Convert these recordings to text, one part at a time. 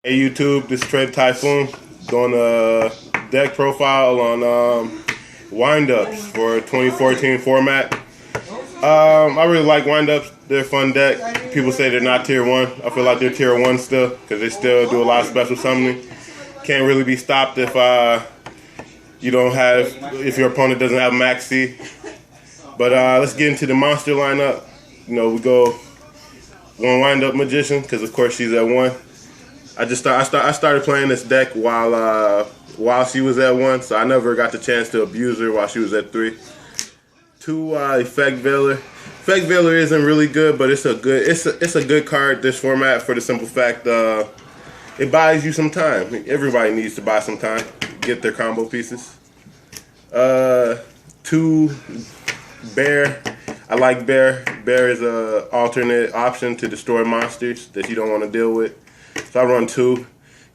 Hey YouTube, this is TrayDaTyphoon doing a deck profile on windups for 2014 format. I really like windups. They're a fun deck. People say they're not tier 1. I feel like they're tier 1 still because they still do a lot of special summoning. Can't really be stopped if if your opponent doesn't have max C. But let's get into the monster lineup. We go one windup magician because of course she's at 1. I started playing this deck while she was at 1, so I never got the chance to abuse her while she was at 3. 2 Effect Veiler. Effect Veiler isn't really good, but it's a good card this format for the simple fact it buys you some time. Everybody needs to buy some time, get their combo pieces. 2 Bear. I like Bear. Bear is a alternate option to destroy monsters that you don't want to deal with. So I run 2.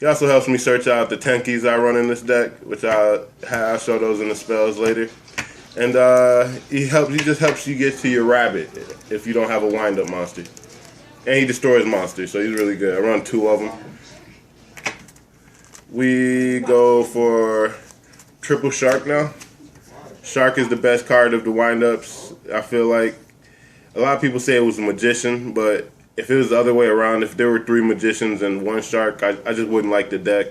He also helps me search out the tankies I run in this deck, which I'll show those in the spells later. And he just helps you get to your rabbit if you don't have a wind-up monster. And he destroys monsters, so he's really good. I run 2 of them. We go for triple Shark now. Shark is the best card of the wind-ups. I feel like a lot of people say it was a magician, but if it was the other way around, if there were 3 magicians and 1 shark, I just wouldn't like the deck.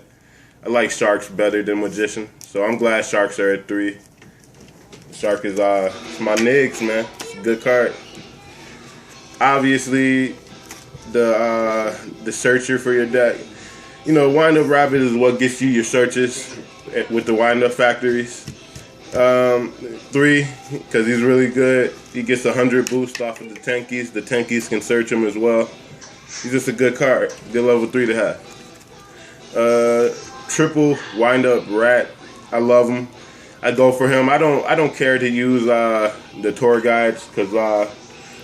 I like sharks better than magician, so I'm glad sharks are at 3. Shark is my nigs, man. It's a good card. Obviously, the searcher for your deck. Wind up rabbit is what gets you your searches with the wind up factories. 3, because he's really good. He gets 100 boost off of the tankies. The tankies can search him as well. He's just a good card. Good level 3 to have. Triple wind up rat. I love him. I go for him. I don't care to use the tour guides because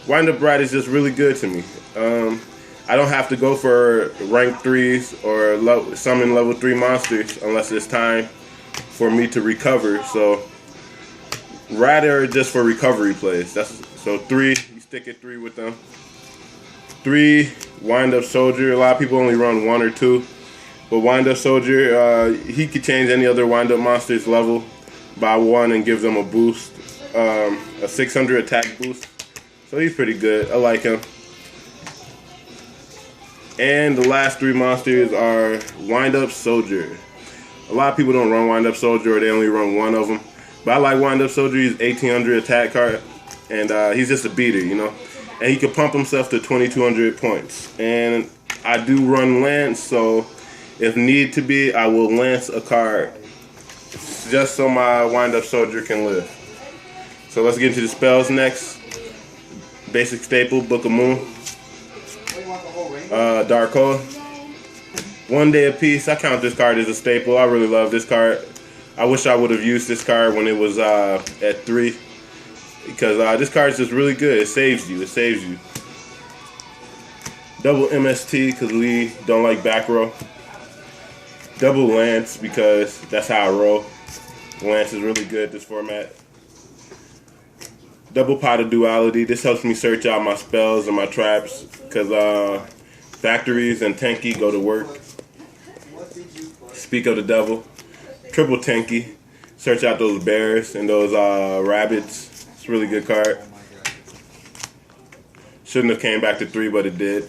wind up rat is just really good to me. I don't have to go for rank 3s or summon level 3 monsters unless it's time for me to recover. So rat are just for recovery plays. So 3, you stick at 3 with them. 3 wind up soldier. A lot of people only run 1 or 2, but wind up soldier, he could change any other wind up monster's level by 1 and give them a boost, a 600 attack boost. So he's pretty good. I like him. And the last 3 monsters are wind up soldier. A lot of people don't run wind up soldier, or they only run 1 of them. But I like Wind Up Soldier. He's 1800 attack card, and he's just a beater, And he can pump himself to 2200 points. And I do run Lance, so if need to be, I will Lance a card just so my Wind Up Soldier can live. So let's get into the spells next. Basic staple, Book of Moon. Dark Hole. 1 day of peace. I count this card as a staple. I really love this card. I wish I would have used this card when it was at 3, because this card is just really good. It saves you. It saves you. Double MST because we don't like back row. Double Lance because that's how I roll. Lance is really good this format. Double Pot of Duality. This helps me search out my spells and my traps because factories and tanky go to work. Speak of the Devil. Triple tanky. Search out those bears and those rabbits. It's a really good card. Shouldn't have came back to 3, but it did.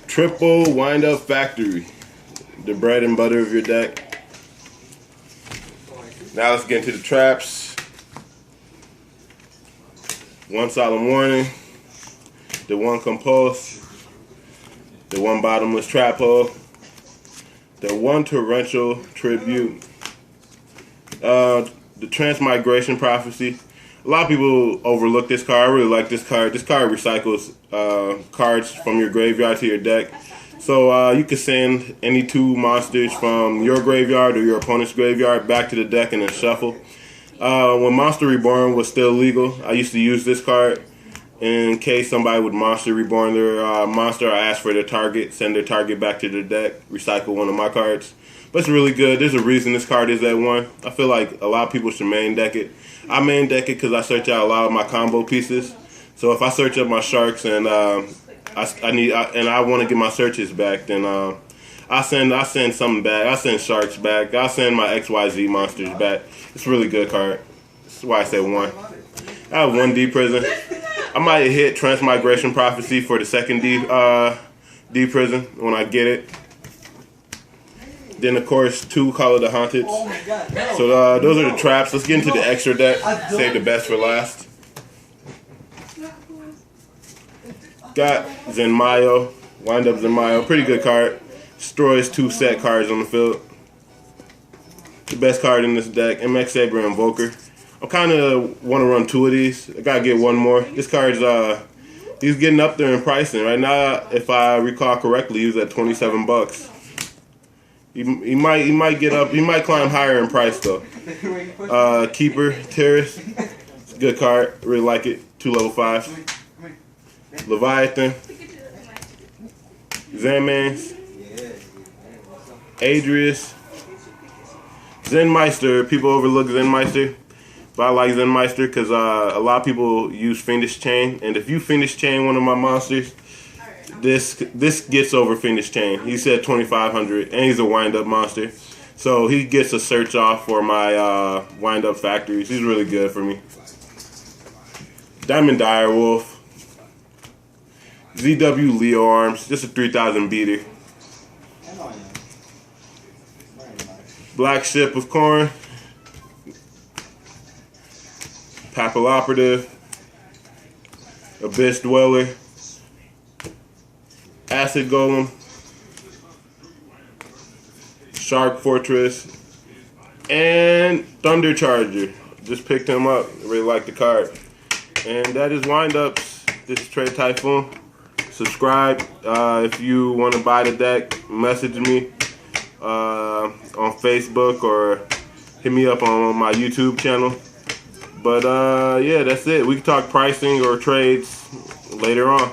Triple wind up factory. The bread and butter of your deck. Now let's get into the traps. 1 solemn warning. The 1 compulse. The 1 bottomless trap hole. The 1 torrential tribute. The transmigration prophecy. A lot of people overlook this card. I really like this card. This card recycles cards from your graveyard to your deck. So you can send any 2 monsters from your graveyard or your opponent's graveyard back to the deck and then shuffle. When Monster Reborn was still legal, I used to use this card in case somebody would Monster Reborn their monster. I ask for their target, send their target back to their deck, recycle 1 of my cards. But it's really good. There's a reason this card is at 1. I feel like a lot of people should main deck it. I main deck it because I search out a lot of my combo pieces. So if I search up my sharks and I want to get my searches back, then I'll send something back. I'll send Sharks back. I'll send my XYZ monsters back. It's a really good card. That's why I say 1. I have 1 D Prison. I might hit Transmigration Prophecy for the second D Prison when I get it. Then of course 2 Call of the Haunted. So those are the traps. Let's get into the extra deck. Save the best for last. Got Zenmayo. Wind up Zenmayo. Pretty good card. Destroys 2 set cards on the field. The best card in this deck. MX Saber Invoker. I kind of want to run 2 of these. I gotta get 1 more. This card's he's getting up there in pricing right now. If I recall correctly, he was at $27. He might get up. He might climb higher in price though. Keeper Terrace. It's a good card. Really like it. 2 level 5. Leviathan. Zanmans. Adrius. Zenmeister. People overlook Zenmeister. But I like Zenmeister because a lot of people use Fiendish Chain. And if you Fiendish Chain one of my monsters, this gets over Fiendish Chain. He said 2,500, and he's a wind-up monster. So he gets a search off for my wind-up factories. He's really good for me. Diamond Direwolf. ZW Leo Arms. Just a 3,000 beater. Black Ship of Corn. Papal Operative. Abyss Dweller. Acid Golem. Shark Fortress. And Thunder Charger. Just picked him up. Really like the card. And that is windups. This is TrayDaTyphoon. Subscribe if you want to buy the deck. Message me on Facebook or hit me up on my YouTube channel. But yeah, that's it. We can talk pricing or trades later on.